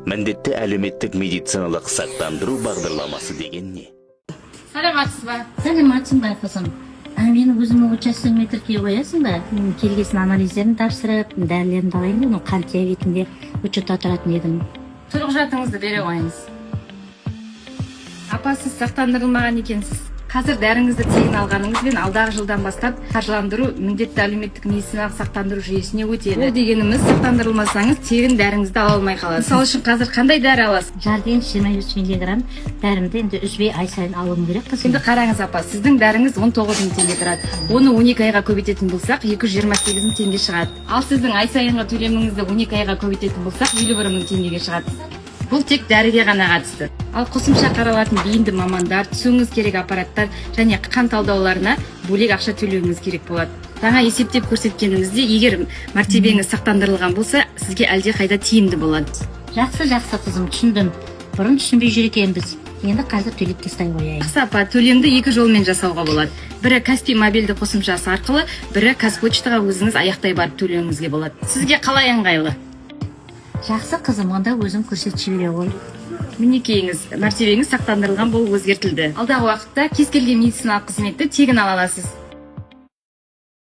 Міндетті әлеуметтік медициналық сақтандыру бағдарламасы деген не? Саламатсыз ба? Саламатсың ба қызым? Мені өзімнің участоктың тіркеуге қоясың ба? Келгесін анализдерін тапсырып, дәрілерін алайын, оның қан диабетінде учетта тұратын едім. Төлқұжатыңызды бере қойыңыз. Апа, сіз сақтандырылмаған екенсіз. Қазір дәріңізді тегін алғаныңызбен алдағы жылдан бастап қаржыландыру міндетті әлеуметтік медициналық сақтандыру жүйесіне өтеді. Ол дегеніміз, сақтандырылмасаңыз тегін дәріңізді ала алмай қаласыз. Мысалы үшін қазір қандай дәрі аласыз? Жарден 25 миллиграмм дәрімді енді үзбей ай сайын алуым керек қызым. Енді қараңыз апа, сіздің дәріңіз 19 теңге тұрады. Оны 12 айға көбейтетін болсақ, 228 теңге шығады. Ал сіздің ай сайынғы төлеміңізді 12 айға көбейтетін болсақ, 51 теңгеге шығады. Бұл тек дәріге ғана қатысты. Ал қосымша қаралатын бейінді мамандар, түсуіңіз керек аппараттар және қан талдауларына бөлек ақша төлеуіңіз керек болады. Жаңа есептеп көрсеткеніңізде, егер мәртебеңіз сақтандырылған болса, сізге әлде қайда тиімді болады. Жақсы қызым, түсіндім. Бұрын түсінбей жүр екенбіз. Енді қазір төлеп тастай қояйын. Жақсы апа, төлемді екі жолмен жасауға болады. Бірі Каспи мобильді қосымшасы арқылы, бірі Қазпоштаға өзіңіз аяқтай барып төлеуіңізге болады. Сізге қалай ыңғайлы? Жақсы қызым, онда өзің көрсетші бере ғой. Мінекейіңіз, мәртебеңіз сақтандырылған болып өзгертілді. Алдағы уақытта кез келген медициналық қызметті тегін ала аласыз.